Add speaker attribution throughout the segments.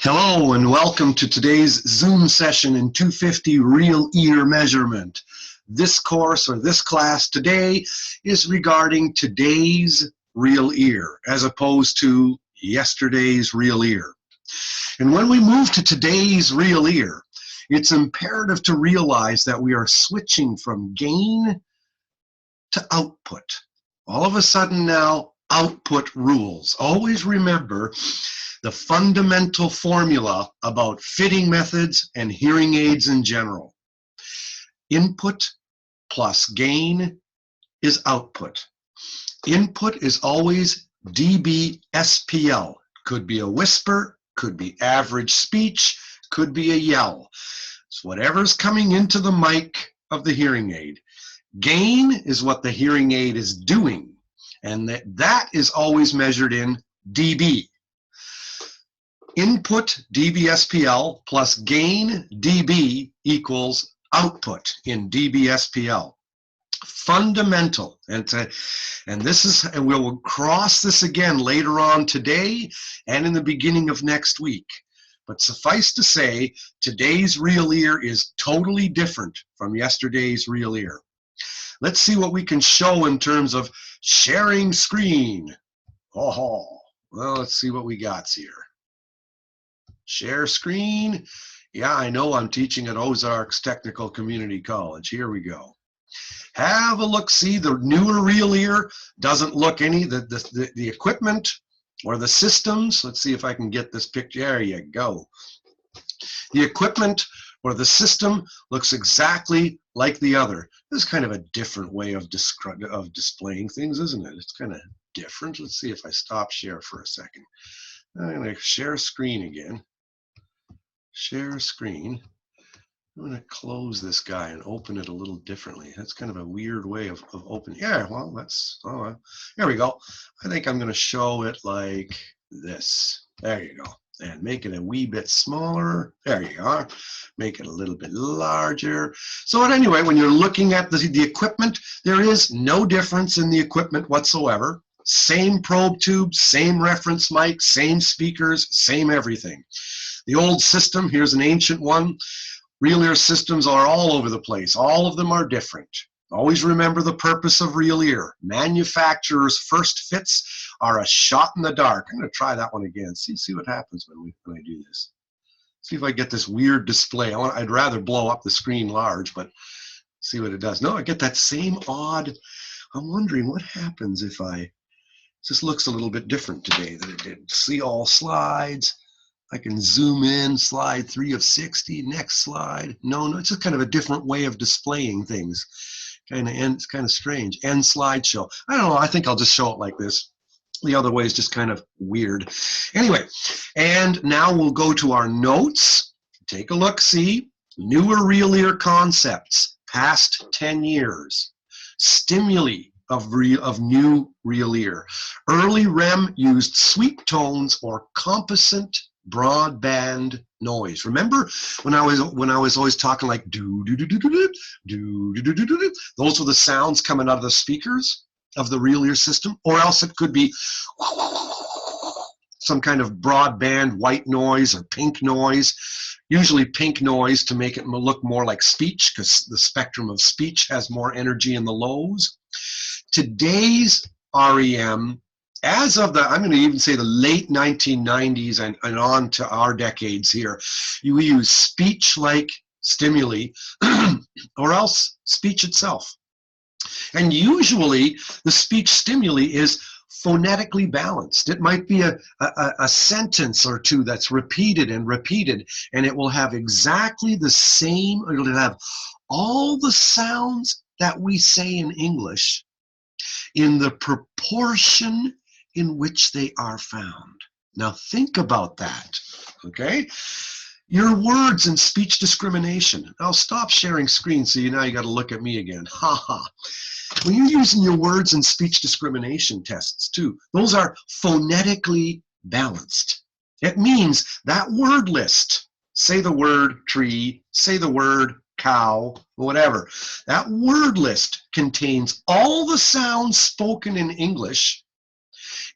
Speaker 1: Hello and welcome to today's Zoom session in 250 real ear measurement. This course or this class today is regarding today's real ear as opposed to yesterday's real ear. And when we move to today's real ear, it's imperative to realize that we are switching from gain to output. All of a sudden now, output rules. Always remember the fundamental formula about fitting methods and hearing aids in general. Input plus gain is output. Input is always dB/SPL. Could be a whisper, could be average speech, could be a yell. It's whatever's coming into the mic of the hearing aid. Gain is what the hearing aid is doing, and that is always measured in dB. Input dB/SPL plus gain dB equals output in dB/SPL. Fundamental, and we'll cross this again later on today and in the beginning of next week. But suffice to say, today's real ear is totally different from yesterday's real ear. Let's see what we can show in terms of sharing screen. Oh, well, let's see what we got here. Share screen. Yeah, I know I'm teaching at Ozarks Technical Community College. Here we go. Have a look. See, the newer real ear doesn't look any, the equipment or the systems. Let's see if I can get this picture. There you go. The equipment or the system looks exactly like the other. This is kind of a different way of displaying things, isn't it? It's kind of different. Let's see if I stop share for a second. I'm going to share screen again. Share screen. I'm going to close this guy and open it a little differently. That's kind of a weird way of opening. Yeah, well, that's, oh, there we go. I think I'm going to show it like this. There you go. And make it a wee bit smaller. There you are. Make it a little bit larger. So anyway, when you're looking at the equipment, there is no difference in the equipment whatsoever. Same probe tube, same reference mic, same speakers, same everything. The old system, here's an ancient one. Real ear systems are all over the place. All of them are different. Always remember the purpose of real ear. Manufacturer's first fits are a shot in the dark. I'm going to try that one again. See what happens when I do this. See if I get this weird display. I'd rather blow up the screen large, but see what it does. No, I get that same odd. I'm wondering what happens if it just looks a little bit different today than it did. See all slides. I can zoom in, slide 3 of 60, next slide. No, it's just kind of a different way of displaying things. It's kind of strange. End slideshow. I don't know, I think I'll just show it like this. The other way is just kind of weird. Anyway, and now we'll go to our notes. Take a look, see. Newer real ear concepts, past 10 years. Stimuli of new real ear. Early REM used sweet tones or composite broadband noise. Remember when I was always talking like do do do do do do do do do do. Those were the sounds coming out of the speakers of the real ear system, or else it could be some kind of broadband white noise or pink noise. Usually pink noise to make it look more like speech, because the spectrum of speech has more energy in the lows. Today's REM, as of I'm going to even say the late 1990s and on to our decades here, you use speech-like stimuli or else speech itself. And usually the speech stimuli is phonetically balanced. It might be a sentence or two that's repeated and repeated, and it will have exactly the same, it'll have all the sounds that we say in English in the proportion in which they are found. Now think about that, okay? Your words in speech discrimination. I'll stop sharing screen so now you got to look at me again. Ha ha. When you're using your words in speech discrimination tests too, those are phonetically balanced. It means that word list, say the word tree, say the word cow, whatever. That word list contains all the sounds spoken in English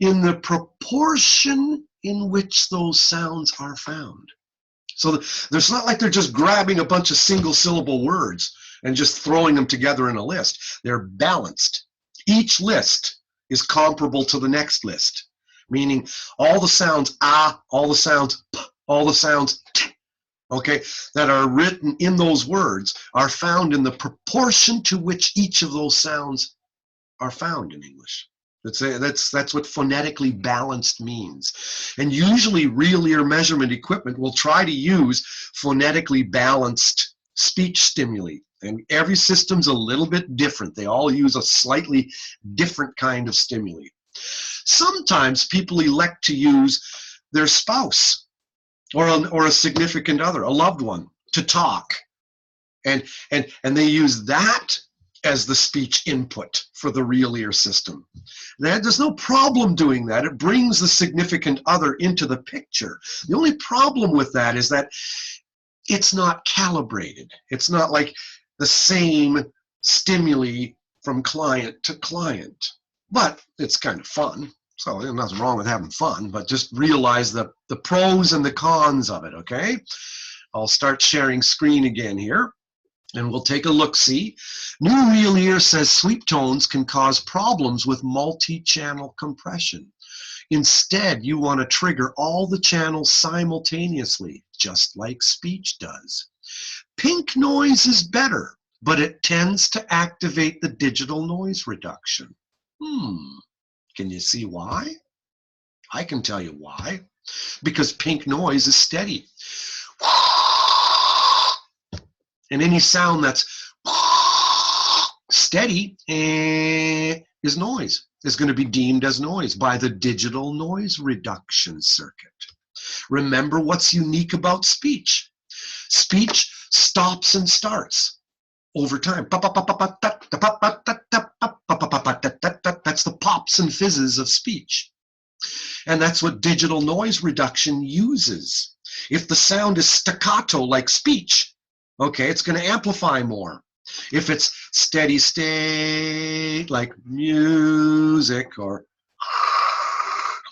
Speaker 1: in the proportion in which those sounds are found. So there's not like they're just grabbing a bunch of single syllable words and just throwing them together in a list. They're balanced. Each list is comparable to the next list, meaning all the sounds ah, all the sounds p, all the sounds t, okay, that are written in those words are found in the proportion to which each of those sounds are found in English. That's what phonetically balanced means. And usually real ear measurement equipment will try to use phonetically balanced speech stimuli. And every system's a little bit different. They all use a slightly different kind of stimuli. Sometimes people elect to use their spouse or a significant other, a loved one, to talk. And they use that as the speech input for the real ear system. There's no problem doing that. It brings the significant other into the picture. The only problem with that is that it's not calibrated. It's not like the same stimuli from client to client. But it's kind of fun. So there's nothing wrong with having fun, but just realize the pros and the cons of it, okay? I'll start sharing screen again here. And we'll take a look-see. New Real Ear says sweep tones can cause problems with multi-channel compression. Instead, you want to trigger all the channels simultaneously, just like speech does. Pink noise is better, but it tends to activate the digital noise reduction. Can you see why? I can tell you why. Because pink noise is steady. And any sound that's steady is noise, is going to be deemed as noise by the digital noise reduction circuit. Remember what's unique about speech. Speech stops and starts over time. That's the pops and fizzes of speech. And that's what digital noise reduction uses. If the sound is staccato like speech, okay, it's going to amplify more. If it's steady state, like music or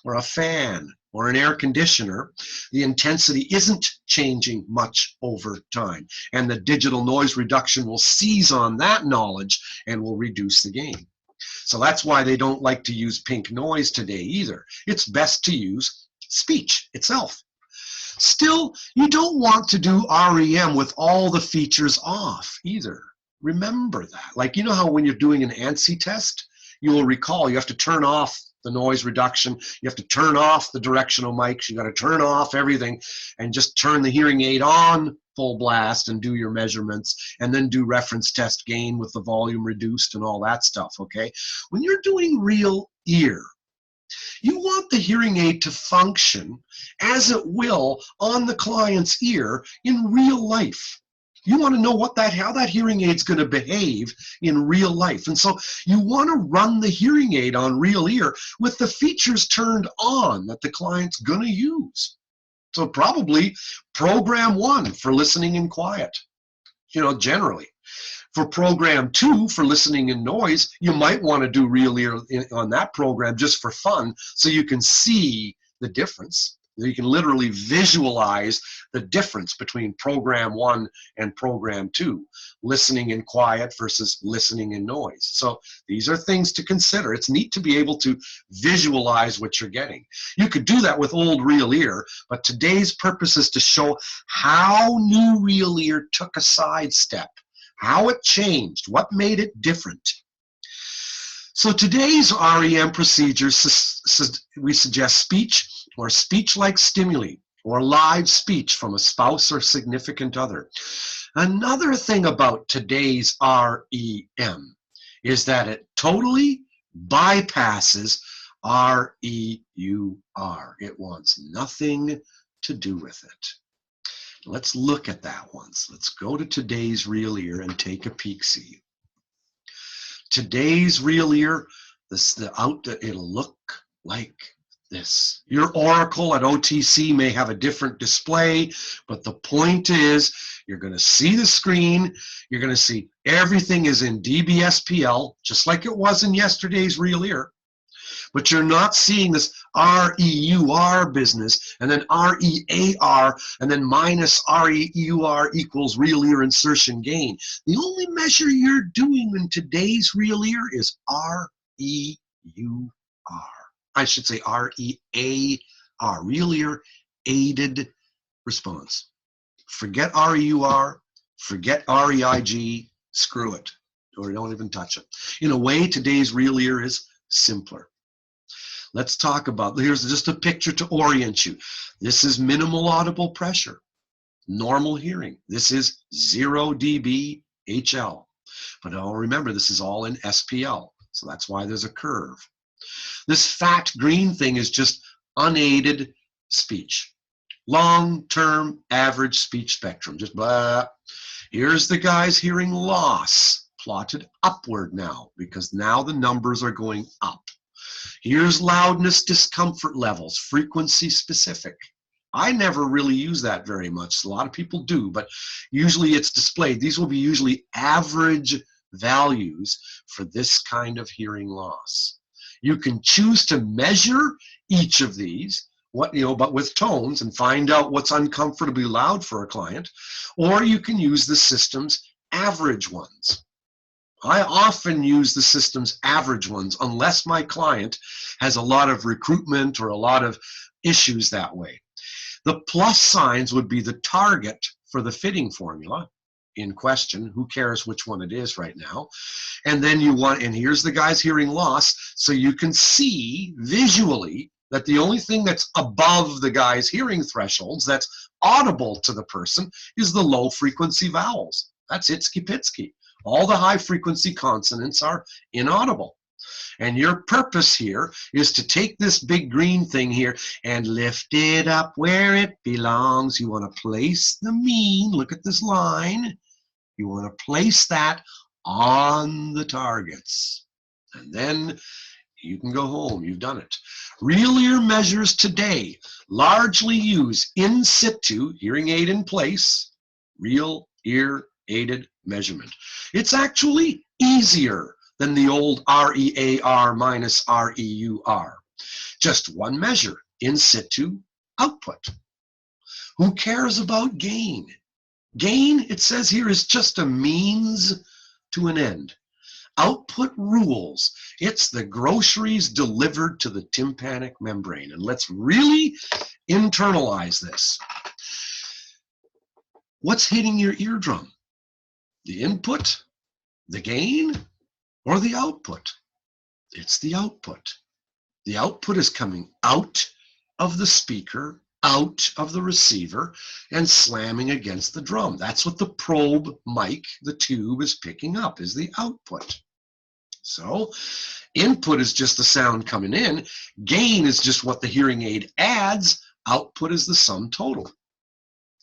Speaker 1: a fan or an air conditioner, the intensity isn't changing much over time. And the digital noise reduction will seize on that knowledge and will reduce the gain. So that's why they don't like to use pink noise today either. It's best to use speech itself. Still, you don't want to do REM with all the features off either. Remember that. Like, you know how when you're doing an ANSI test, you will recall you have to turn off the noise reduction, you have to turn off the directional mics, you got to turn off everything and just turn the hearing aid on full blast and do your measurements and then do reference test gain with the volume reduced and all that stuff, okay? When you're doing real ear, you want the hearing aid to function as it will on the client's ear in real life. You want to know how that hearing aid's going to behave in real life. And so you want to run the hearing aid on real ear with the features turned on that the client's going to use. So probably program 1 for listening in quiet, generally. For program 2, for listening in noise, you might want to do real ear on that program just for fun so you can see the difference. You can literally visualize the difference between program 1 and program 2, listening in quiet versus listening in noise. So these are things to consider. It's neat to be able to visualize what you're getting. You could do that with old real ear, but today's purpose is to show how new real ear took a sidestep, how it changed, what made it different. So today's REM procedures, we suggest speech or speech-like stimuli or live speech from a spouse or significant other. Another thing about today's REM is that it totally bypasses REUR. It wants nothing to do with it. Let's look at that once. Let's go to today's real ear and take a peek-see. Today's real ear, it'll look like this. Your Oracle at OTC may have a different display, but the point is you're going to see the screen. You're going to see everything is in dBSPL, just like it was in yesterday's real ear. But you're not seeing this REUR business, and then REAR, and then minus REUR equals real ear insertion gain. The only measure you're doing in today's real ear is REUR. I should say REAR, real ear aided response. Forget REUR, forget REIG, screw it, or don't even touch it. In a way, today's real ear is simpler. Let's talk about, here's just a picture to orient you. This is minimal audible pressure, normal hearing. This is 0 dB HL. But remember, this is all in SPL, so that's why there's a curve. This fat green thing is just unaided speech. Long-term average speech spectrum, just blah. Here's the guy's hearing loss, plotted upward now, because now the numbers are going up. Here's loudness discomfort levels, frequency specific. I never really use that very much. A lot of people do, but usually it's displayed. These will be usually average values for this kind of hearing loss. You can choose to measure each of these, but with tones, and find out what's uncomfortably loud for a client, or you can use the system's average ones. I often use the system's average ones unless my client has a lot of recruitment or a lot of issues that way. The plus signs would be the target for the fitting formula in question. Who cares which one it is right now? And then and here's the guy's hearing loss, so you can see visually that the only thing that's above the guy's hearing thresholds that's audible to the person is the low frequency vowels. That's itsky-pitsky. All the high frequency consonants are inaudible. And your purpose here is to take this big green thing here and lift it up where it belongs. You want to place the mean, look at this line. You want to place that on the targets. And then you can go home, you've done it. Real ear measures today largely use in situ, hearing aid in place, real ear aided measurement. It's actually easier than the old REAR minus REUR. Just one measure, in situ output. Who cares about gain? Gain, it says here, is just a means to an end. Output rules. It's the groceries delivered to the tympanic membrane. And let's really internalize this. What's hitting your eardrum? The input, the gain, or the output? It's the output. The output is coming out of the speaker, out of the receiver, and slamming against the drum. That's what the probe mic, the tube, is picking up, is the output. So input is just the sound coming in. Gain is just what the hearing aid adds. Output is the sum total.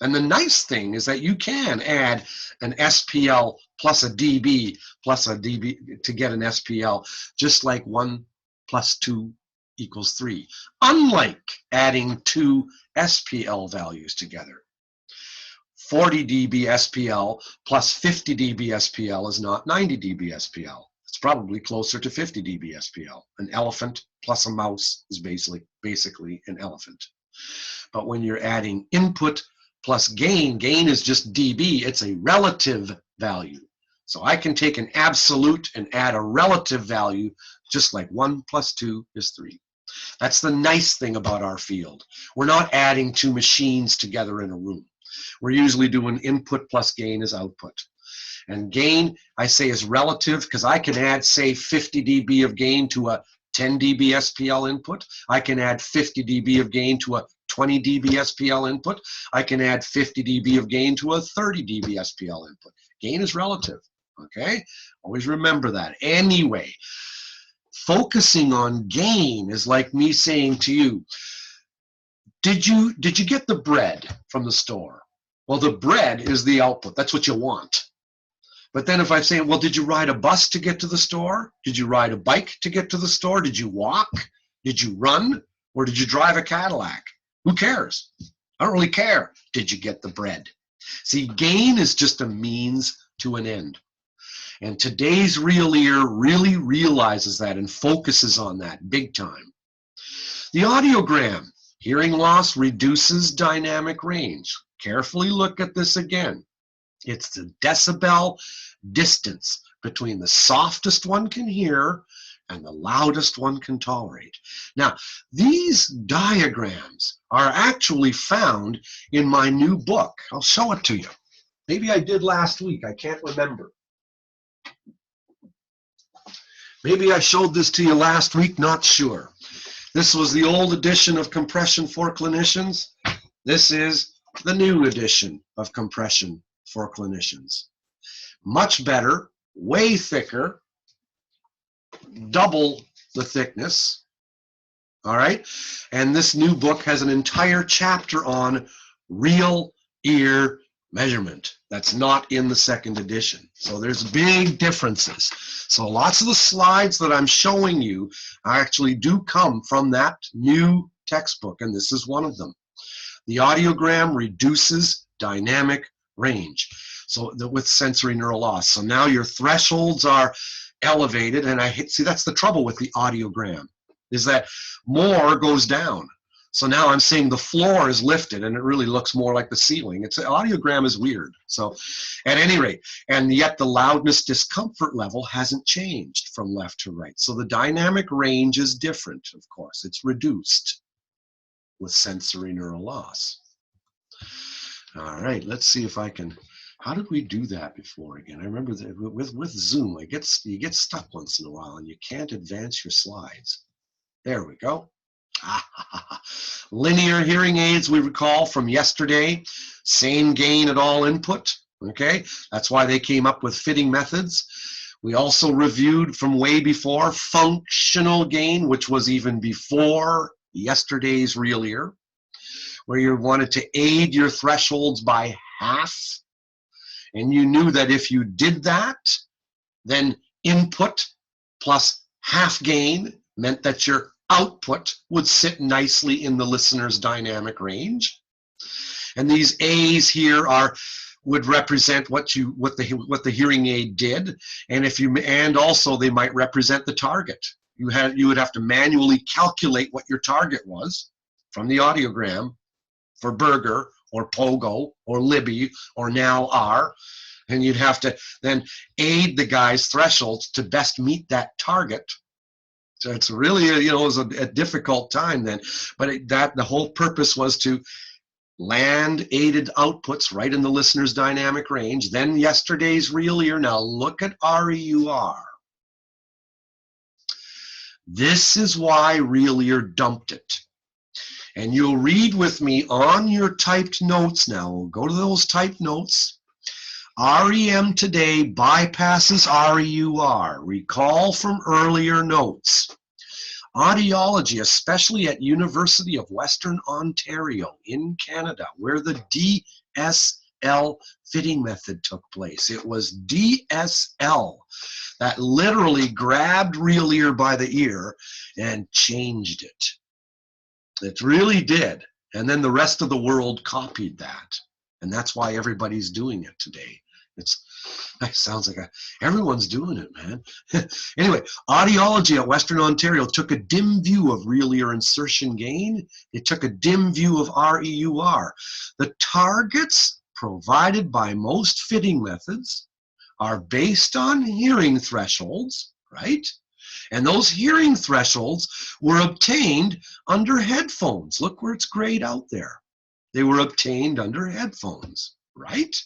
Speaker 1: And the nice thing is that you can add an SPL plus a dB plus a dB to get an SPL, just like 1 plus 2 equals 3, unlike adding two SPL values together. 40 dB SPL plus 50 dB SPL is not 90 dB SPL. It's probably closer to 50 dB SPL. An elephant plus a mouse is basically an elephant. But when you're adding input plus gain, gain is just dB, it's a relative value. So I can take an absolute and add a relative value, just like 1 plus 2 is 3. That's the nice thing about our field. We're not adding two machines together in a room. We're usually doing input plus gain as output. And gain, I say, is relative because I can add, say, 50 dB of gain to a 10 dB SPL input. I can add 50 dB of gain to a 20 dB SPL input. I can add 50 dB of gain to a 30 dB SPL input. Gain is relative, okay? Always remember that. Anyway, focusing on gain is like me saying to you, did you get the bread from the store? Well, the bread is the output. That's what you want. But then if I say, well, did you ride a bus to get to the store? Did you ride a bike to get to the store? Did you walk? Did you run? Or did you drive a Cadillac? Who cares? I don't really care. Did you get the bread? See, gain is just a means to an end. And today's real ear really realizes that and focuses on that big time. The audiogram, hearing loss reduces dynamic range. Carefully look at this again. It's the decibel distance between the softest one can hear and the loudest one can tolerate. Now, these diagrams are actually found in my new book. I'll show it to you. Maybe I did last week. I can't remember. Maybe I showed this to you last week, not sure. This was the old edition of Compression for Clinicians. This is the new edition of Compression for Clinicians. Much better, way thicker, double the thickness, all right? And this new book has an entire chapter on real ear measurement. That's not in the second edition. So there's big differences. So lots of the slides that I'm showing you actually do come from that new textbook, and this is one of them. The audiogram reduces dynamic range, so with sensory neural loss. So now your thresholds are elevated, and see, that's the trouble with the audiogram, is that more goes down. So now I'm saying the floor is lifted and it really looks more like the ceiling. It's an audiogram is weird. So at any rate, and yet the loudness discomfort level hasn't changed from left to right. So the dynamic range is different, of course. It's reduced with sensory neural loss. All right, let's see if I can, how did we do that before again? I remember that with Zoom, you get stuck once in a while and you can't advance your slides. There we go. Linear hearing aids, we recall from yesterday, same gain at all input, okay? That's why they came up with fitting methods. We also reviewed from way before functional gain, which was even before yesterday's real ear, where you wanted to aid your thresholds by half. And you knew that if you did that, then input plus half gain meant that your output would sit nicely in the listener's dynamic range. And these A's here would represent what the hearing aid did, and also they might represent the target. You would have to manually calculate what your target was from the audiogram for Burger or Pogo or Libby or now R, and you'd have to then aid the guy's thresholds to best meet that target. So it's really, it was a difficult time then, but the whole purpose was to land aided outputs right in the listener's dynamic range. Then yesterday's real ear. Now look at REUR. This is why real ear dumped it. And you'll read with me on your typed notes now. We'll go to those typed notes. REM today bypasses REUR. Recall from earlier notes. Audiology, especially at University of Western Ontario in Canada, where the DSL fitting method took place. It was DSL that literally grabbed real ear by the ear and changed it. It really did. And then the rest of the world copied that. And that's why everybody's doing it today. It sounds like everyone's doing it, man. Anyway, audiology at Western Ontario took a dim view of real ear insertion gain. It took a dim view of REUR. The targets provided by most fitting methods are based on hearing thresholds, right? And those hearing thresholds were obtained under headphones. Look where it's grayed out there. They were obtained under headphones, right?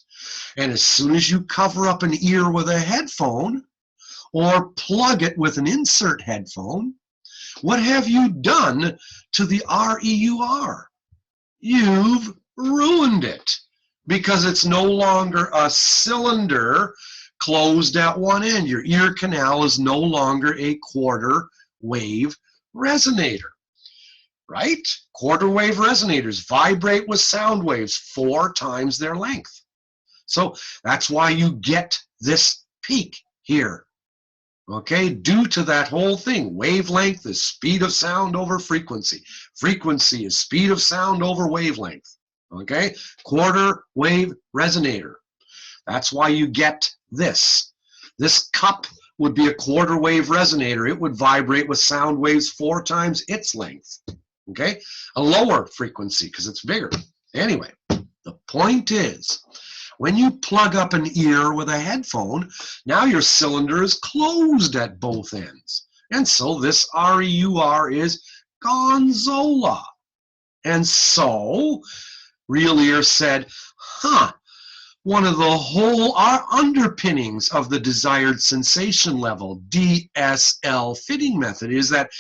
Speaker 1: And as soon as you cover up an ear with a headphone or plug it with an insert headphone, what have you done to the REUR? You've ruined it because it's no longer a cylinder closed at one end. Your ear canal is no longer a quarter wave resonator, right? Quarter wave resonators vibrate with sound waves 4 times their length. So that's why you get this peak here, okay, due to that whole thing. Wavelength is speed of sound over frequency. Frequency is speed of sound over wavelength, okay? Quarter wave resonator. That's why you get this. This cup would be a quarter wave resonator. It would vibrate with sound waves 4 times its length. Okay? A lower frequency because it's bigger. Anyway, the point is, when you plug up an ear with a headphone, now your cylinder is closed at both ends. And so this REUR is gonzola. And so, Real Ear said, one of the whole underpinnings of the desired sensation level, DSL fitting method, is that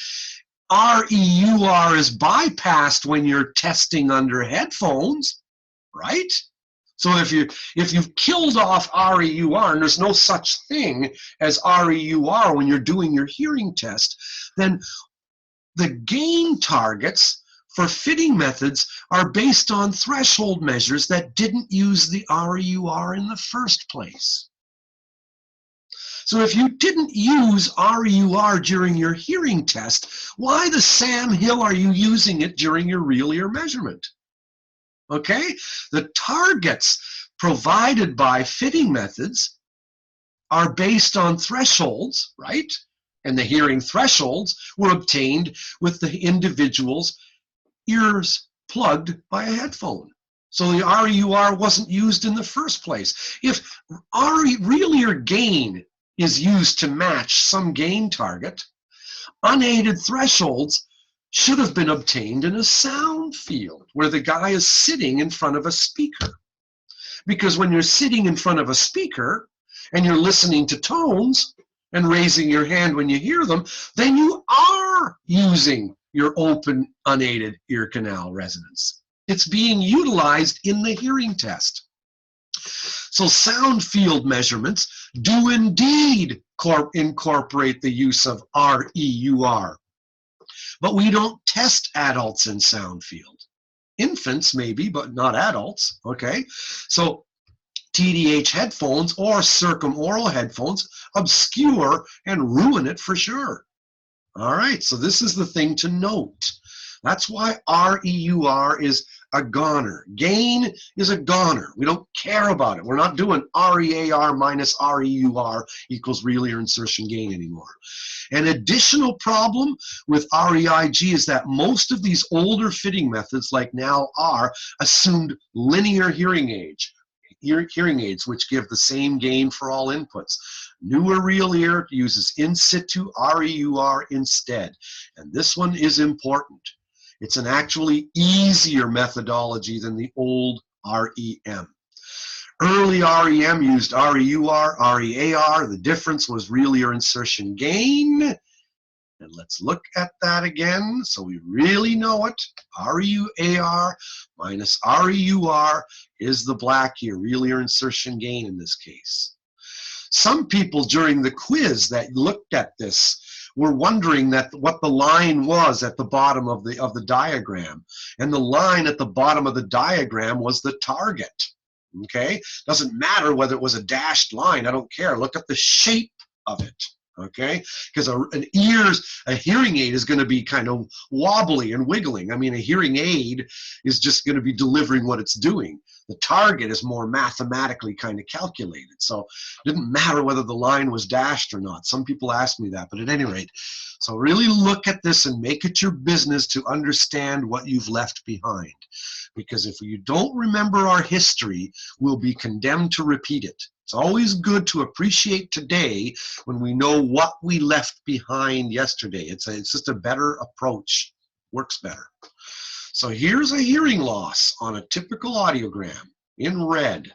Speaker 1: REUR is bypassed when you're testing under headphones, right? So if you've killed off REUR and there's no such thing as REUR when you're doing your hearing test, then the gain targets for fitting methods are based on threshold measures that didn't use the REUR in the first place. So if you didn't use REUR during your hearing test, why the Sam Hill are you using it during your real ear measurement? Okay? The targets provided by fitting methods are based on thresholds, right? And the hearing thresholds were obtained with the individual's ears plugged by a headphone. So the REUR wasn't used in the first place. If real ear gain is used to match some gain target, unaided thresholds should have been obtained in a sound field where the guy is sitting in front of a speaker. Because when you're sitting in front of a speaker and you're listening to tones and raising your hand when you hear them, then you are using your open unaided ear canal resonance. It's being utilized in the hearing test. So sound field measurements do indeed incorporate the use of REUR. But we don't test adults in sound field. Infants maybe, but not adults, okay? So TDH headphones or circumoral headphones obscure and ruin it for sure. All right, so this is the thing to note. That's why REUR is a goner. Gain is a goner. We don't care about it. We're not doing REAR minus REUR equals real ear insertion gain anymore. An additional problem with REIG is that most of these older fitting methods, like now are, assumed linear hearing aids, which give the same gain for all inputs. Newer real ear uses in situ REUR instead, and this one is important. It's an actually easier methodology than the old REM. Early REM used REUR, REAR. The difference was real ear insertion gain. And let's look at that again so we really know it. REAR minus REUR is the black ear, real ear insertion gain in this case. Some people during the quiz that looked at this were wondering what the line was at the bottom of the diagram. And the line at the bottom of the diagram was the target. Okay? Doesn't matter whether it was a dashed line. I don't care. Look at the shape of it. Okay, because a hearing aid is going to be kind of wobbly and wiggling. I mean, a hearing aid is just going to be delivering what it's doing. The target is more mathematically kind of calculated. So it didn't matter whether the line was dashed or not. Some people ask me that, but at any rate, so really look at this and make it your business to understand what you've left behind. Because if you don't remember our history, we'll be condemned to repeat it. It's always good to appreciate today when we know what we left behind yesterday. It's just a better approach. Works better. So here's a hearing loss on a typical audiogram in red.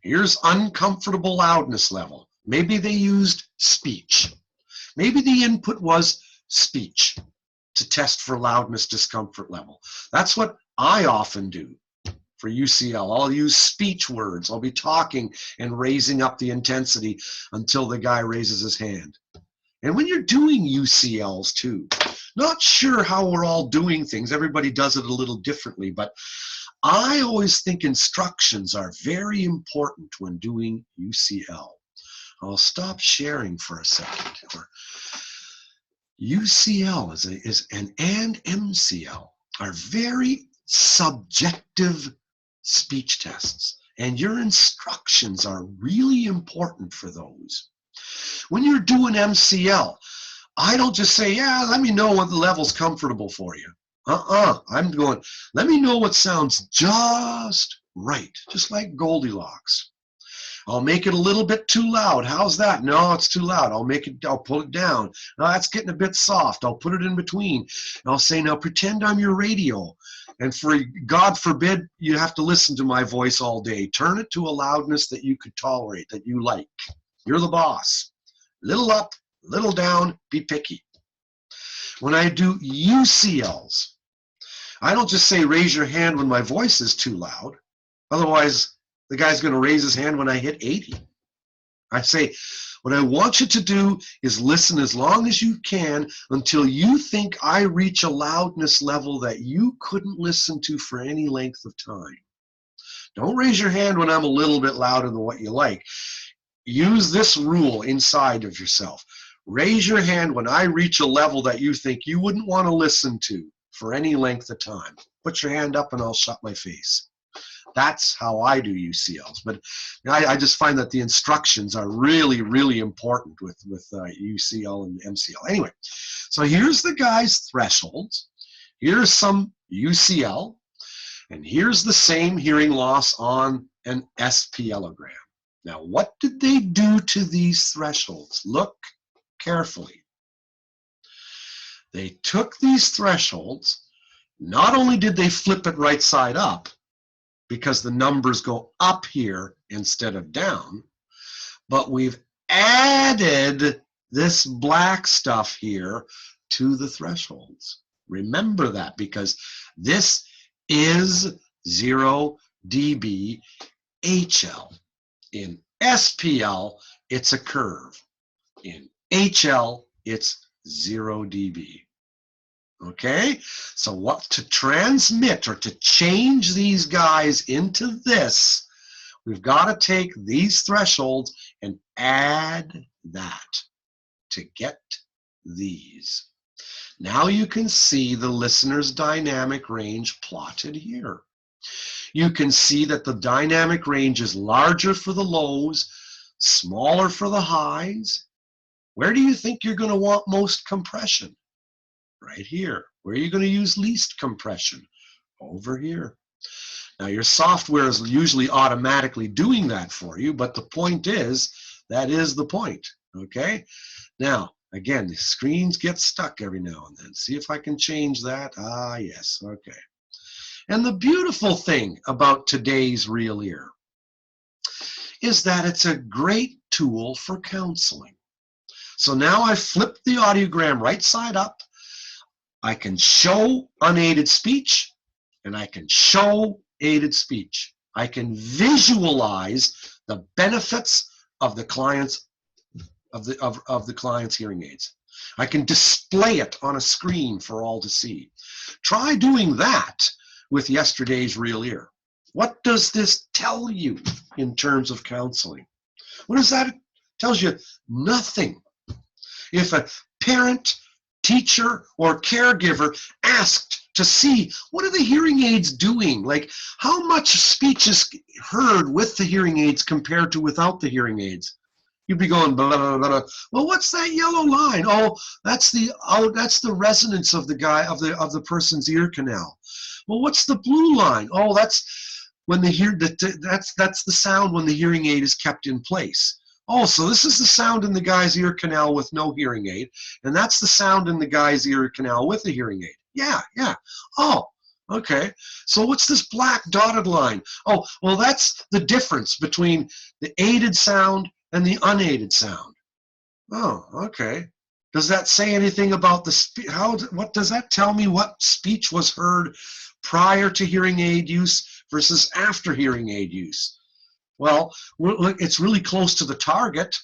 Speaker 1: Here's uncomfortable loudness level. Maybe they used speech. Maybe the input was speech to test for loudness discomfort level. That's what I often do. For UCL, I'll use speech words. I'll be talking and raising up the intensity until the guy raises his hand. And when you're doing UCLs too, not sure how we're all doing things. Everybody does it a little differently, but I always think instructions are very important when doing UCL. I'll stop sharing for a second. UCL and MCL are very subjective speech tests. And your instructions are really important for those. When you're doing MCL, I don't just say, yeah, let me know what the level's comfortable for you. I'm going, let me know what sounds just right, just like Goldilocks. I'll make it a little bit too loud. How's that? No, it's too loud. I'll pull it down. No, that's getting a bit soft. I'll put it in between. And I'll say, now pretend I'm your radio. And for God forbid you have to listen to my voice all day. Turn it to a loudness that you could tolerate, that you like. You're the boss. Little up, little down, be picky. When I do UCLs, I don't just say raise your hand when my voice is too loud. Otherwise, the guy's going to raise his hand when I hit 80. I say, what I want you to do is listen as long as you can until you think I reach a loudness level that you couldn't listen to for any length of time. Don't raise your hand when I'm a little bit louder than what you like. Use this rule inside of yourself. Raise your hand when I reach a level that you think you wouldn't want to listen to for any length of time. Put your hand up and I'll shut my face. That's how I do UCLs. But I just find that the instructions are really, really important with UCL and MCL. Anyway, so here's the guy's thresholds. Here's some UCL. And here's the same hearing loss on an SPLogram. Now, what did they do to these thresholds? Look carefully. They took these thresholds. Not only did they flip it right side up, because the numbers go up here instead of down, but we've added this black stuff here to the thresholds. Remember that, because this is 0 dB HL. In SPL, it's a curve. In HL, it's 0 dB. Okay, so what to transmit or to change these guys into this, we've got to take these thresholds and add that to get these. Now you can see the listener's dynamic range plotted here. You can see that the dynamic range is larger for the lows, smaller for the highs. Where do you think you're going to want most compression? Right here. Where are you going to use least compression? Over here. Now your software is usually automatically doing that for you, but the point is, that is the point. Okay? Now, again, the screens get stuck every now and then. See if I can change that. Ah, yes. Okay. And the beautiful thing about today's Real Ear is that it's a great tool for counseling. So now I flip the audiogram right side up. I can show unaided speech, and I can show aided speech. I can visualize the benefits of the client's client's hearing aids. I can display it on a screen for all to see. Try doing that with yesterday's Real Ear. What does this tell you in terms of counseling? What does that? It tells you nothing. If a parent, teacher, or caregiver asked to see what are the hearing aids doing, like how much speech is heard with the hearing aids compared to without the hearing aids, you'd be going blah, blah, blah, blah. Well, what's that yellow line? Oh, that's the resonance of the guy of the person's ear canal. Well, what's the blue line? Oh, that's when that's the sound when the hearing aid is kept in place. Oh, so this is the sound in the guy's ear canal with no hearing aid, and that's the sound in the guy's ear canal with the hearing aid. Yeah, yeah. Oh, okay. So what's this black dotted line? Oh, well, that's the difference between the aided sound and the unaided sound. Oh, okay. Does that say anything about the what does that tell me what speech was heard prior to hearing aid use versus after hearing aid use? Well, it's really close to the target,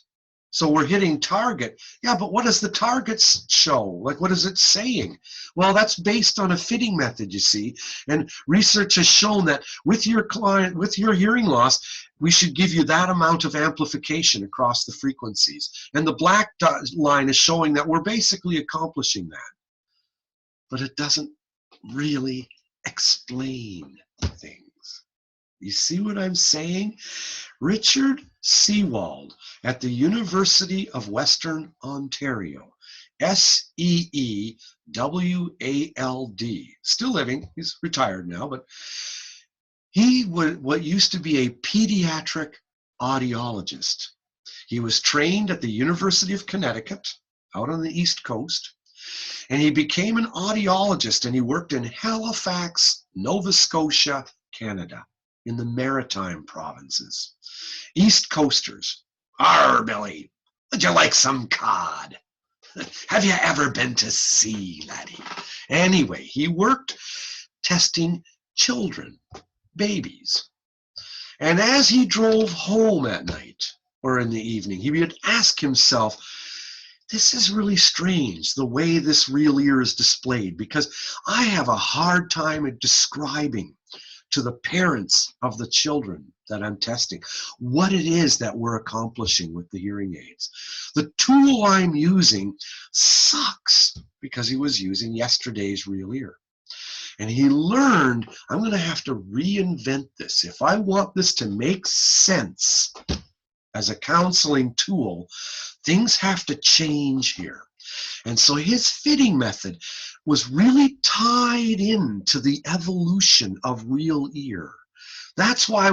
Speaker 1: so we're hitting target. Yeah, but what does the target show? Like, what is it saying? Well, that's based on a fitting method, you see, and research has shown that with your client, with your hearing loss, we should give you that amount of amplification across the frequencies. And the black line is showing that we're basically accomplishing that. But it doesn't really explain things. You see what I'm saying? Richard Seewald at the University of Western Ontario, Seewald, still living, he's retired now, but he was what used to be a pediatric audiologist. He was trained at the University of Connecticut out on the East Coast, and he became an audiologist, and he worked in Halifax, Nova Scotia, Canada, in the Maritime provinces. East Coasters. Arr, Billy, would you like some cod? Have you ever been to sea, laddie? Anyway, he worked testing children, babies. And as he drove home at night or in the evening, he would ask himself, this is really strange, the way this real ear is displayed, because I have a hard time at describing to the parents of the children that I'm testing what it is that we're accomplishing with the hearing aids. The tool I'm using sucks, because he was using yesterday's real ear. And he learned, I'm going to have to reinvent this. If I want this to make sense as a counseling tool, things have to change here. And so his fitting method was really tied into the evolution of real ear. That's why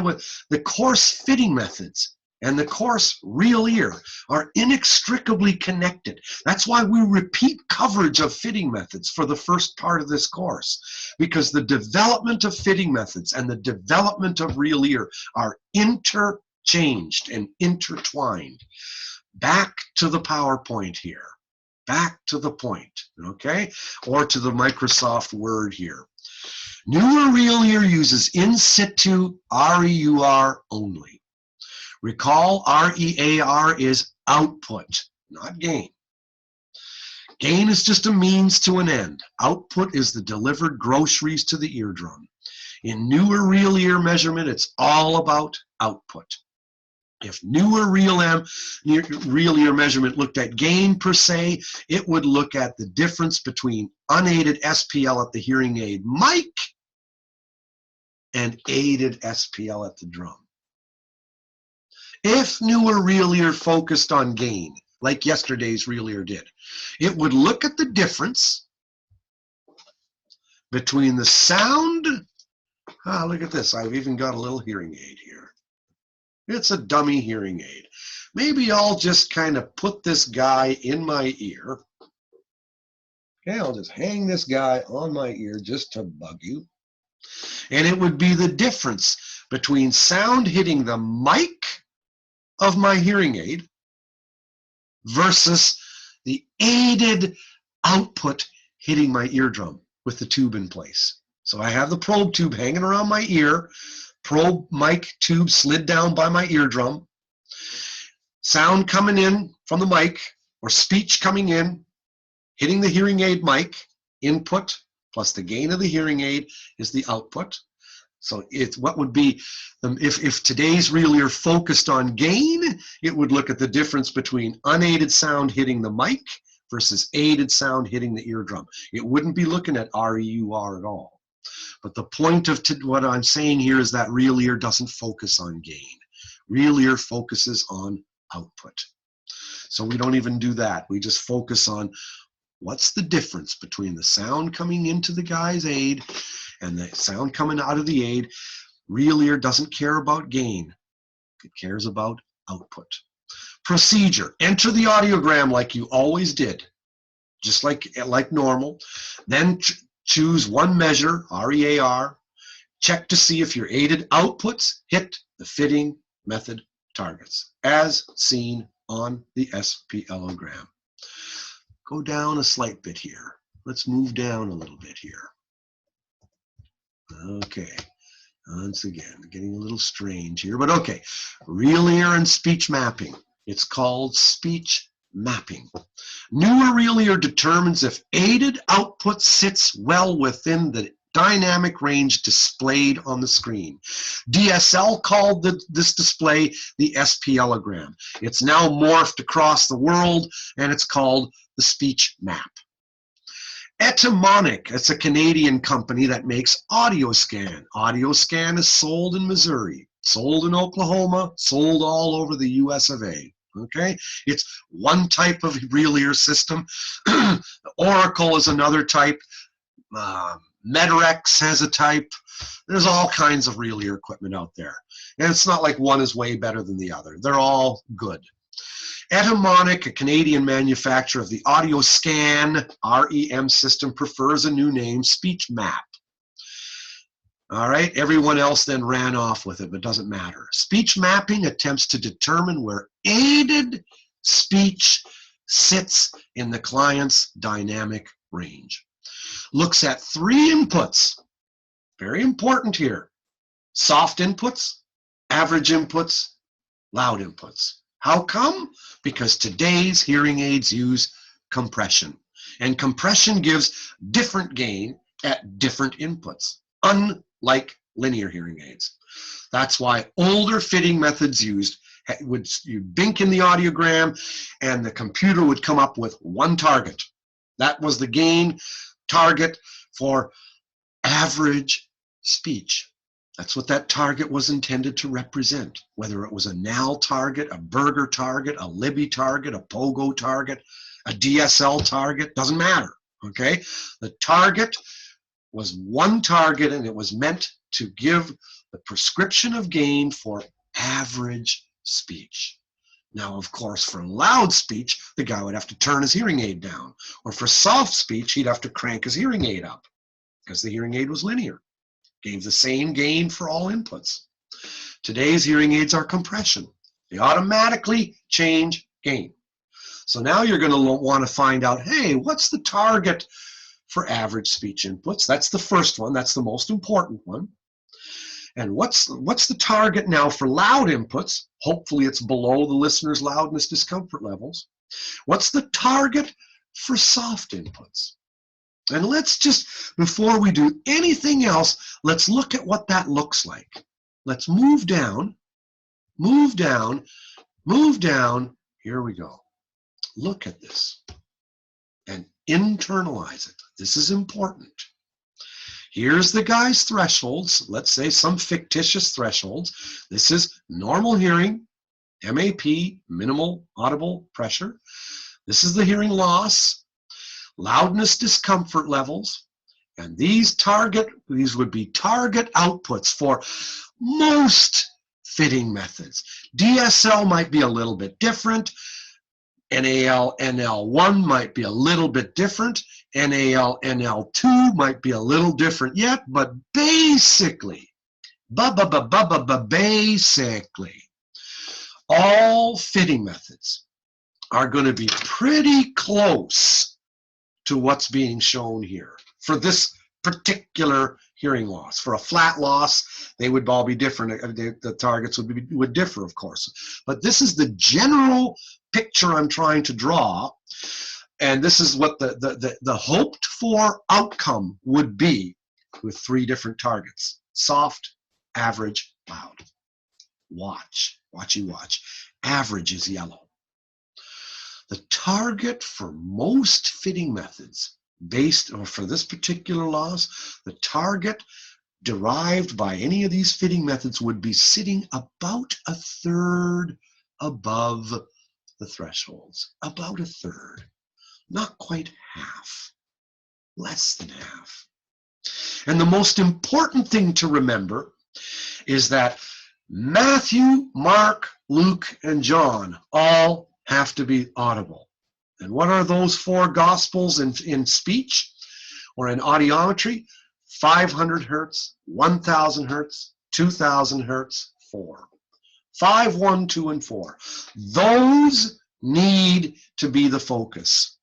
Speaker 1: the course fitting methods and the course real ear are inextricably connected. That's why we repeat coverage of fitting methods for the first part of this course, because the development of fitting methods and the development of real ear are interchanged and intertwined. Back to the PowerPoint here. Back to the point, okay? Or to the Microsoft Word here. Newer real ear uses in situ REUR only. Recall, REAR is output, not gain. Gain is just a means to an end. Output is the delivered groceries to the eardrum. In newer real ear measurement, it's all about output. If newer real ear measurement looked at gain per se, it would look at the difference between unaided SPL at the hearing aid mic and aided SPL at the drum. If newer real ear focused on gain, like yesterday's real ear did, it would look at the difference between the sound. Look at this, I've even got a little hearing aid here. It's a dummy hearing aid. Maybe I'll just kind of put this guy in my ear. Okay, I'll just hang this guy on my ear just to bug you. And it would be the difference between sound hitting the mic of my hearing aid versus the aided output hitting my eardrum with the tube in place. So I have the probe tube hanging around my ear, probe mic tube slid down by my eardrum, sound coming in from the mic, or speech coming in, hitting the hearing aid mic, input plus the gain of the hearing aid is the output. So it's what would be, if today's real ear focused on gain, it would look at the difference between unaided sound hitting the mic versus aided sound hitting the eardrum. It wouldn't be looking at REUR at all. But the point of what I'm saying here is that real ear doesn't focus on gain. Real ear focuses on output. So we don't even do that. We just focus on what's the difference between the sound coming into the guy's aid and the sound coming out of the aid. Real ear doesn't care about gain. It cares about output. Procedure. Enter the audiogram like you always did, just like normal. Then choose one measure, REAR. Check to see if your aided outputs hit the fitting method targets, as seen on the SPLogram. Go down a slight bit here. Let's move down a little bit here. Okay, once again, getting a little strange here, but okay. Real ear and speech mapping. It's called speech mapping. Newer real ear determines if aided output sits well within the dynamic range displayed on the screen. DSL called this display the SPLogram. It's now morphed across the world, and it's called the speech map. Etymonic, it's a Canadian company that makes Audioscan. Audioscan is sold in Missouri, sold in Oklahoma, sold all over the US of A. Okay, it's one type of real ear system. Oracle is another type. Medrex has a type. There's all kinds of real ear equipment out there. And it's not like one is way better than the other. They're all good. Etymonic, a Canadian manufacturer of the Audioscan REM system, prefers a new name, Speech Map. All right, everyone else then ran off with it, but it doesn't matter. Speech mapping attempts to determine where aided speech sits in the client's dynamic range. Looks at 3 inputs, very important here: soft inputs, average inputs, loud inputs. How come? Because today's hearing aids use compression, and compression gives different gain at different inputs, unlike linear hearing aids. That's why older fitting methods used you'd bink in the audiogram and the computer would come up with one target. That was the gain target for average speech. That's what that target was intended to represent, whether it was a NAL target, a Burger target, a Libby target, a Pogo target, a DSL target, doesn't matter, okay? The target was one target, and it was meant to give the prescription of gain for average speech. Now, of course, for loud speech, the guy would have to turn his hearing aid down, or for soft speech, he'd have to crank his hearing aid up, because the hearing aid was linear. Gave the same gain for all inputs. Today's hearing aids are compression. They automatically change gain. So now you're going to want to find out, hey, what's the target for average speech inputs? That's the first one. That's the most important one. And what's the target now for loud inputs? Hopefully it's below the listener's loudness discomfort levels. What's the target for soft inputs? And let's just, before we do anything else, let's look at what that looks like. Let's move down, move down, move down. Here we go. Look at this and internalize it. This is important. Here's the guy's thresholds. Let's say some fictitious thresholds. This is normal hearing, MAP, minimal audible pressure. This is the hearing loss, loudness discomfort levels, and these would be target outputs for most fitting methods. DSL might be a little bit different. NAL, NL1 might be a little bit different. NAL, NL2 might be a little different yet, but basically, basically, all fitting methods are going to be pretty close to what's being shown here for this particular hearing loss. For a flat loss, they would all be different. The targets would differ, of course. But this is the general picture I'm trying to draw, and this is what the hoped for outcome would be with 3 different targets: soft, average, loud. Watch. Average is yellow. The target for most fitting methods, for this particular loss, the target derived by any of these fitting methods would be sitting about a third above the thresholds. About a third. Not quite half. Less than half. And the most important thing to remember is that Matthew, Mark, Luke, and John all have to be audible. And what are those 4 gospels in speech or in audiometry? 500 hertz, 1000 hertz, 2000 hertz, 4. 5, 1, 2, and 4. Those need to be the focus.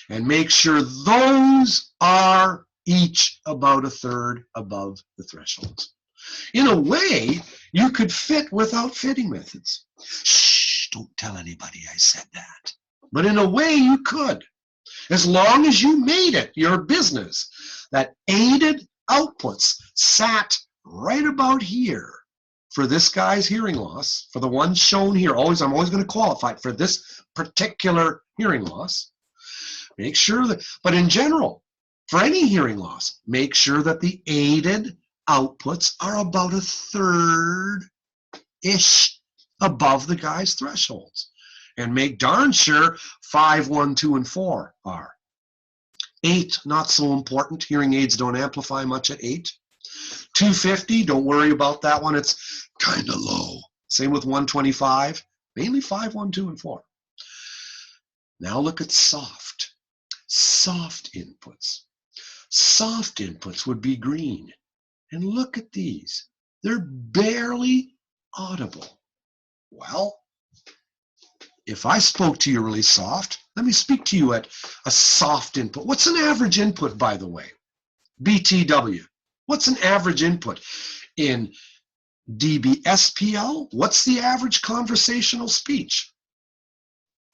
Speaker 1: And make sure those are each about a third above the thresholds. In a way, you could fit without fitting methods. Shh, don't tell anybody I said that. But in a way, you could. As long as you made it your business that aided outputs sat right about here for this guy's hearing loss, for the ones shown here. I'm always going to qualify for this particular hearing loss. Make sure that, but in general, For any hearing loss, make sure that the aided outputs are about a third-ish above the guy's thresholds. And make darn sure 5, 1, 2, and 4 are. 8, not so important. Hearing aids don't amplify much at 8. 250, don't worry about that one. It's kind of low. Same with 125, mainly 5, 1, 2, and 4. Now look at soft. Soft inputs. Soft inputs would be green. And look at these. They're barely audible. Well, if I spoke to you really soft, let me speak to you at a soft input. What's an average input, by the way? BTW. What's an average input? In dBSPL, what's the average conversational speech?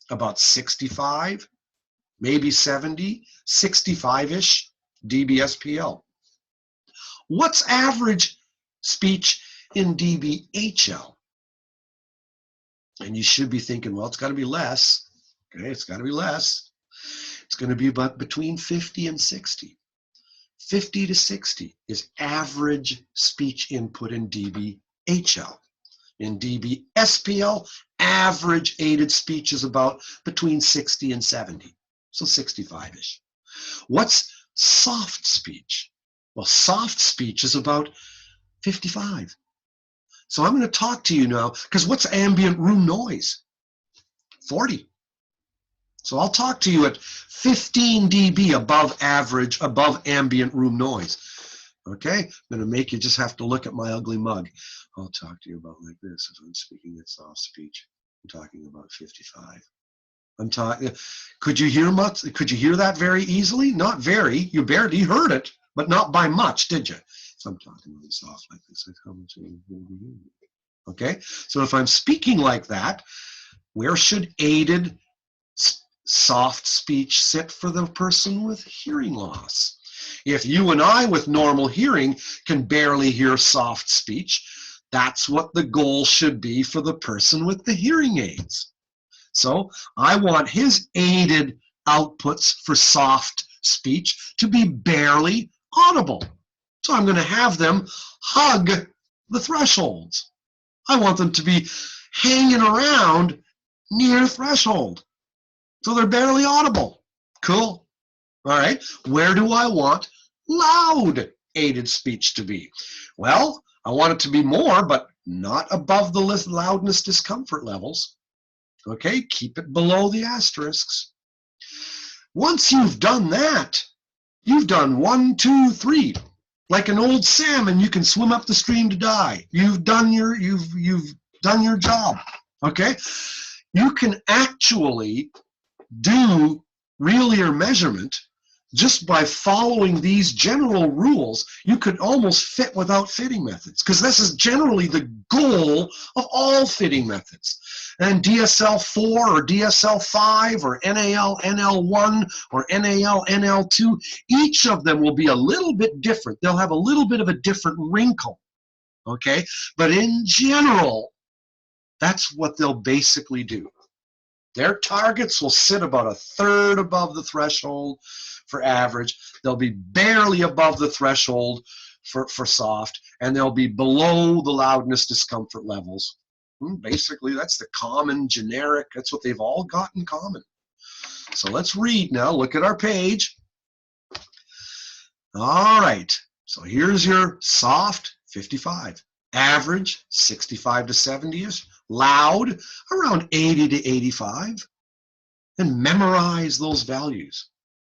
Speaker 1: About 65, maybe 70, 65-ish dBSPL. What's average speech in dBHL? And you should be thinking, well, it's got to be less. Okay, it's got to be less. It's going to be about between 50 and 60. 50 to 60 is average speech input in dBHL. In dBSPL, average aided speech is about between 60 and 70, so 65-ish. What's soft speech? Well, soft speech is about 55. So I'm going to talk to you now, because what's ambient room noise? 40. So I'll talk to you at 15 dB above average, above ambient room noise. Okay? I'm going to make you just have to look at my ugly mug. I'll talk to you about like this if I'm speaking at soft speech. I'm talking about 55. I'm talking. Could you hear much? Could you hear that very easily? Not very. You barely heard it, but not by much, did you? So I'm talking really soft like this. Okay? So if I'm speaking like that, where should aided soft speech sit for the person with hearing loss? If you and I with normal hearing can barely hear soft speech, that's what the goal should be for the person with the hearing aids. So I want his aided outputs for soft speech to be barely audible. So I'm going to have them hug the thresholds. I want them to be hanging around near threshold. So they're barely audible. Cool. All right. Where do I want loud aided speech to be? Well, I want it to be more, but not above the loudness discomfort levels. Okay, keep it below the asterisks. Once you've done that, you've done 1, 2, 3. Like an old salmon, you can swim up the stream to die. You've done your job. Okay? You can actually do real ear measurement just by following these general rules. You could almost fit without fitting methods, because this is generally the goal of all fitting methods. And DSL-4 or DSL-5 or NAL-NL1 or NAL-NL2, each of them will be a little bit different. They'll have a little bit of a different wrinkle, okay? But in general, that's what they'll basically do. Their targets will sit about a third above the threshold for average. They'll be barely above the threshold for soft, and they'll be below the loudness discomfort levels. Basically, that's the common generic. That's what they've all got in common. So let's read now. Look at our page. All right. So here's your soft, 55. Average, 65 to 70-ish. Loud, around 80 to 85. And memorize those values.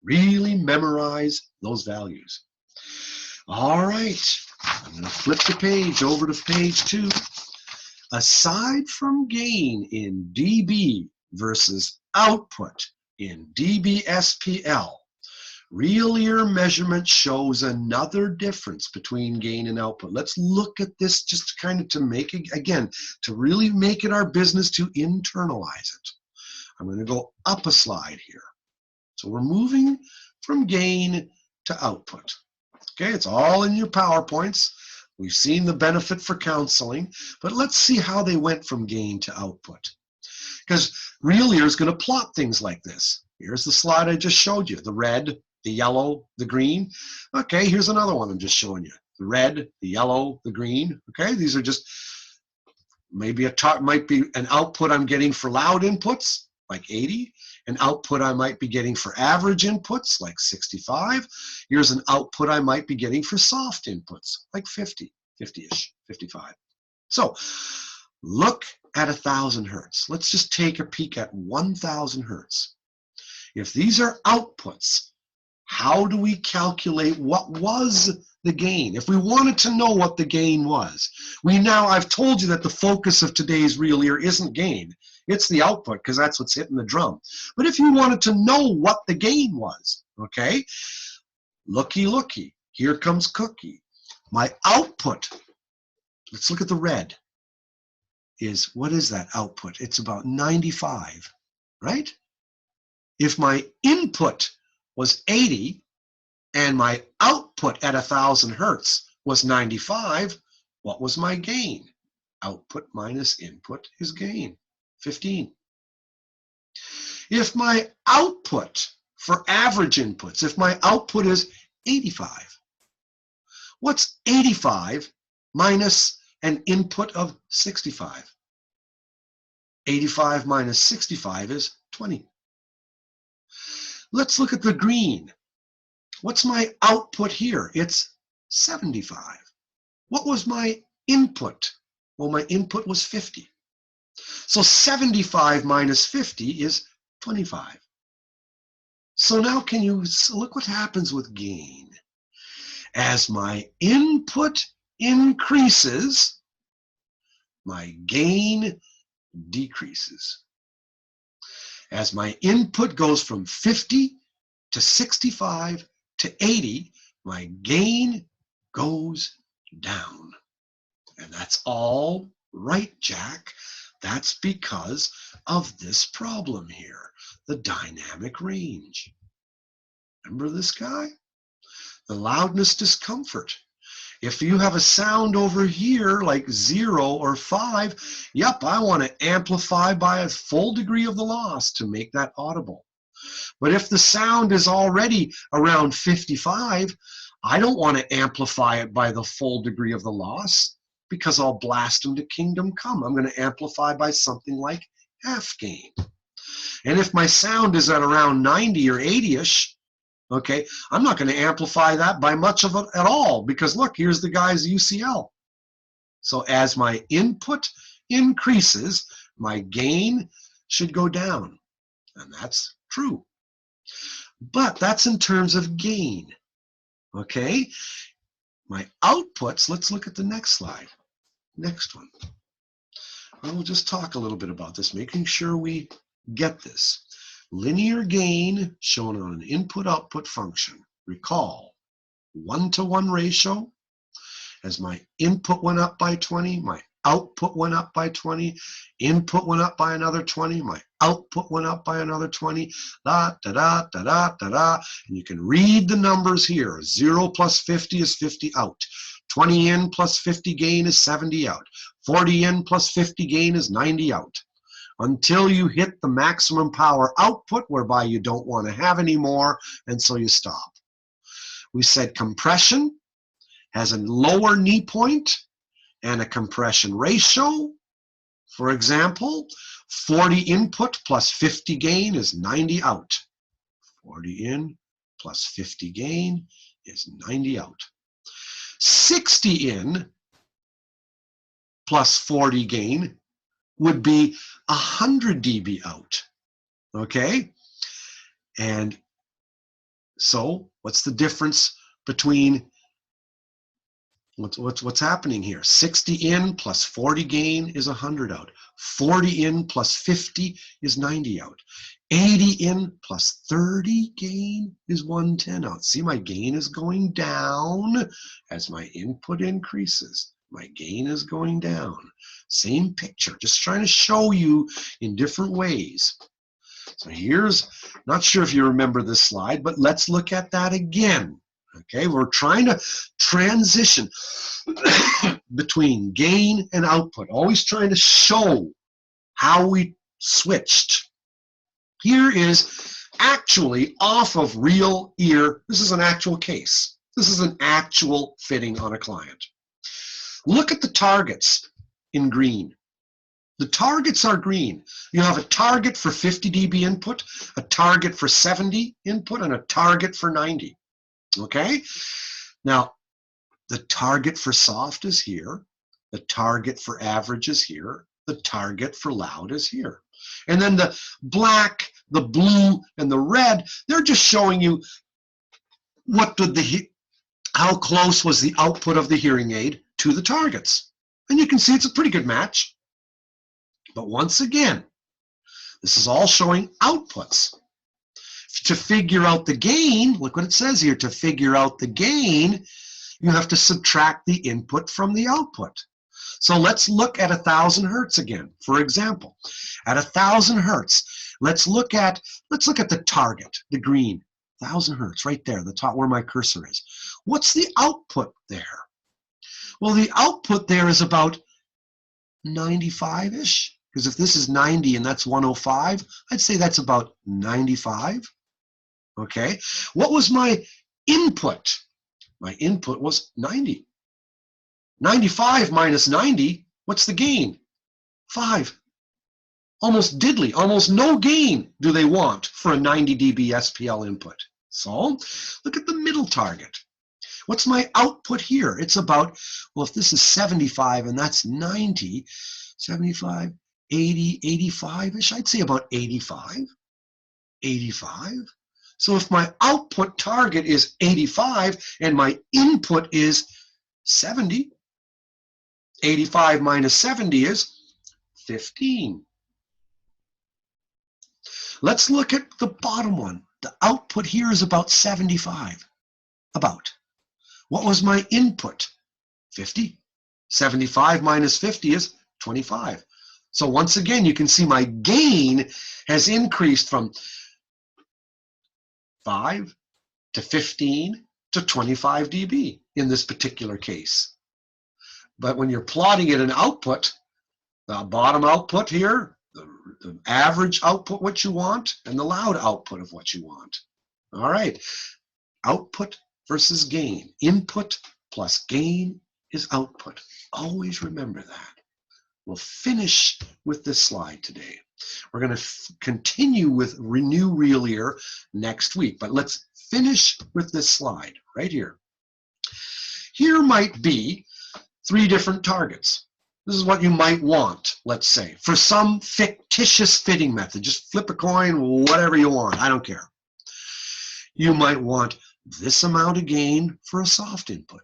Speaker 1: Really memorize those values. All right. I'm going to flip the page over to page 2. Aside from gain in dB versus output in dBSPL, real ear measurement shows another difference between gain and output. Let's look at this just kind of to make it, again, to really make it our business to internalize it. I'm going to go up a slide here. So we're moving from gain to output. Okay, it's all in your PowerPoints. We've seen the benefit for counseling, but let's see how they went from gain to output. Because real ear is going to plot things like this. Here's the slide I just showed you, the red the yellow, the green. Okay, here's another one I'm just showing you. The red, the yellow, the green. Okay, these are just maybe might be an output I'm getting for loud inputs, like 80. An output I might be getting for average inputs, like 65. Here's an output I might be getting for soft inputs, like 50, 50-ish, 55. So look at 1,000 hertz. Let's just take a peek at 1,000 hertz. If these are outputs, how do we calculate what was the gain? If we wanted to know what the gain was, I've told you that the focus of today's Real Ear isn't gain. It's the output, because that's what's hitting the drum. But if you wanted to know what the gain was, okay, looky, here comes Cookie. My output, let's look at the red, what is that output? It's about 95, right? If my input was 80 and my output at 1,000 hertz was 95, what was my gain? Output minus input is gain, 15. If my output for average inputs, if my output is 85, what's 85 minus an input of 65? 85 minus 65 is 20. Let's look at the green. What's my output here? It's 75. What was my input? Well, my input was 50. So 75 minus 50 is 25. So now can you look what happens with gain? As my input increases, my gain decreases. As my input goes from 50 to 65 to 80, my gain goes down. And that's all right, Jack. That's because of this problem here, the dynamic range. Remember this guy? The loudness discomfort. If you have a sound over here like 0 or 5, yep, I want to amplify by a full degree of the loss to make that audible. But if the sound is already around 55, I don't want to amplify it by the full degree of the loss, because I'll blast them to kingdom come. I'm going to amplify by something like half gain. And if my sound is at around 90 or 80-ish, okay, I'm not going to amplify that by much of it at all, because look, here's the guy's UCL. So as my input increases, my gain should go down. And that's true. But that's in terms of gain. Okay? My outputs, let's look at the next slide. Next one. We'll just talk a little bit about this, making sure we get this. Linear gain shown on an input-output function. Recall, 1-to-1 ratio. As my input went up by 20, my output went up by 20, input went up by another 20, my output went up by another 20, da, da, da, da, da, da, da. And you can read the numbers here. 0 plus 50 is 50 out. 20 in plus 50 gain is 70 out. 40 in plus 50 gain is 90 out. Until you hit the maximum power output, whereby you don't want to have any more, and so you stop. We said compression has a lower knee point and a compression ratio. For example, 40 input plus 50 gain is 90 out. 40 in plus 50 gain is 90 out. 60 in plus 40 gain would be 100 dB out. Okay? And so what's the difference between what's happening here? 60 in plus 40 gain is 100 out. 40 in plus 50 is 90 out. 80 in plus 30 gain is 110 out. See, my gain is going down as my input increases. My gain is going down. Same picture, just trying to show you in different ways. So here's, not sure if you remember this slide, but let's look at that again. Okay, we're trying to transition between gain and output, always trying to show how we switched. Here is actually off of real ear. This is an actual case. This is an actual fitting on a client. Look at the targets in green. The targets are green. You have a target for 50 dB input, a target for 70 input, and a target for 90. Okay? Now, the target for soft is here. The target for average is here. The target for loud is here. And then the black, the blue, and the red, they're just showing you how close was the output of the hearing aid to the targets. And you can see it's a pretty good match. But once again, this is all showing outputs. To figure out the gain, look what it says here, to figure out the gain, you have to subtract the input from the output. So let's look at 1,000 hertz again, for example. At 1,000 hertz, let's look at the target, the green, 1,000 hertz, right there, the top where my cursor is. What's the output there? Well, the output there is about 95-ish, because if this is 90 and that's 105, I'd say that's about 95. Okay, what was my input? My input was 90. 95 minus 90, what's the gain? 5. Almost diddly, almost no gain do they want for a 90 dB SPL input. So look at the middle target. What's my output here? It's about, well, if this is 75 and that's 90, 75, 80, 85-ish, I'd say about 85. 85. So if my output target is 85 and my input is 70, 85 minus 70 is 15. Let's look at the bottom one. The output here is about 75. About. What was my input? 50. 75 minus 50 is 25. So once again, you can see my gain has increased from 5 to 15 to 25 dB in this particular case. But when you're plotting it in output, the bottom output here, the average output what you want, and the loud output of what you want. All right, output versus gain. Input plus gain is output. Always remember that. We'll finish with this slide today. We're going to continue with Renew Real Ear next week, but let's finish with this slide right here. Here might be 3 different targets. This is what you might want, let's say, for some fictitious fitting method. Just flip a coin, whatever you want, I don't care. You might want this amount of gain for a soft input.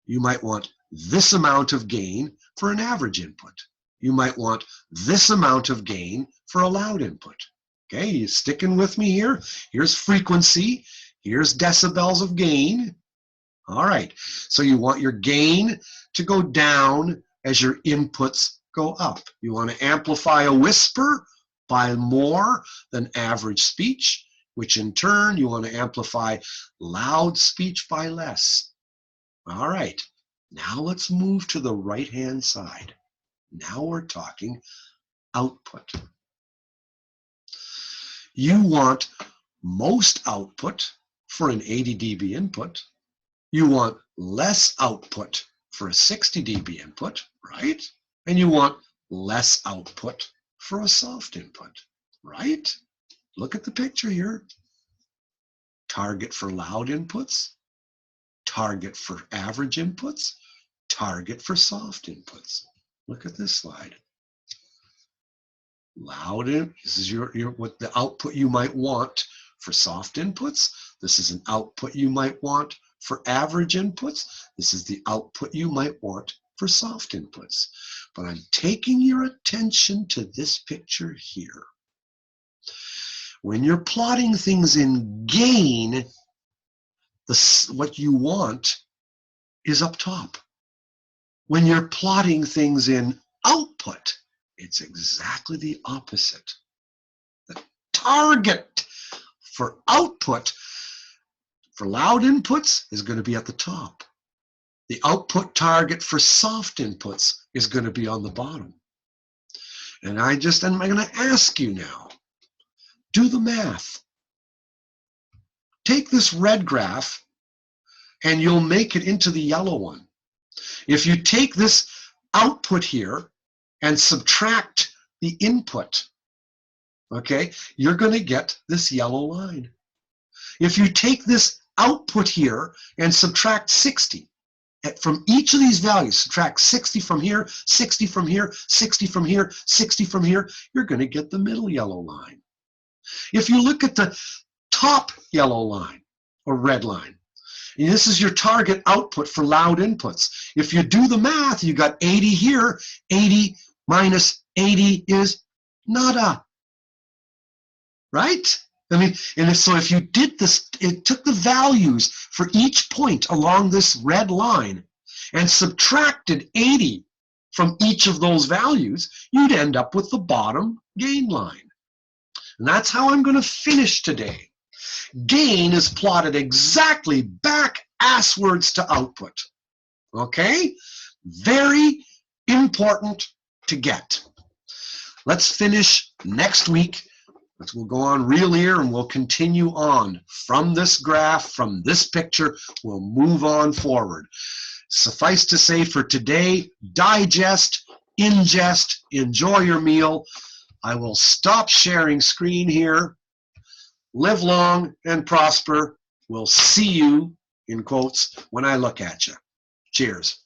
Speaker 1: You might want this amount of gain for an average input. You might want this amount of gain for a loud input. Okay, you sticking with me here? Here's frequency, here's decibels of gain. All right, so you want your gain to go down as your inputs go up. You want to amplify a whisper by more than average speech, which in turn you want to amplify loud speech by less. All right, now let's move to the right-hand side. Now we're talking output. You want most output for an 80 dB input. You want less output for a 60 dB input, right? And you want less output for a soft input, right? Look at the picture here. Target for loud inputs, target for average inputs, target for soft inputs. Look at this slide. Loud in, this is your what the output you might want for soft inputs. This is an output you might want for average inputs. This is the output you might want for soft inputs. But I'm taking your attention to this picture here. When you're plotting things in gain, what you want is up top. When you're plotting things in output, it's exactly the opposite. The target for output for loud inputs is going to be at the top. The output target for soft inputs is going to be on the bottom. And I'm going to ask you now, do the math. take this red graph and you'll make it into the yellow one. If you take this output here and subtract the input, okay, you're going to get this yellow line. If you take this output here and subtract 60, from each of these values, subtract 60 from here, 60 from here, 60 from here, 60 from here, you're going to get the middle yellow line. If you look at the top yellow line or red line, and this is your target output for loud inputs. If you do the math, you got 80 here, 80 minus 80 is nada, right? I mean, and so if you did this, it took the values for each point along this red line and subtracted 80 from each of those values, you'd end up with the bottom gain line. And that's how I'm going to finish today. Gain is plotted exactly back asswards to output. Okay? Very important to get. Let's finish next week. We'll go on real here and we'll continue on from this graph, from this picture. We'll move on forward. Suffice to say for today, digest, ingest, enjoy your meal. I will stop sharing screen here. Live long and prosper. We'll see you, in quotes, when I look at you. Cheers.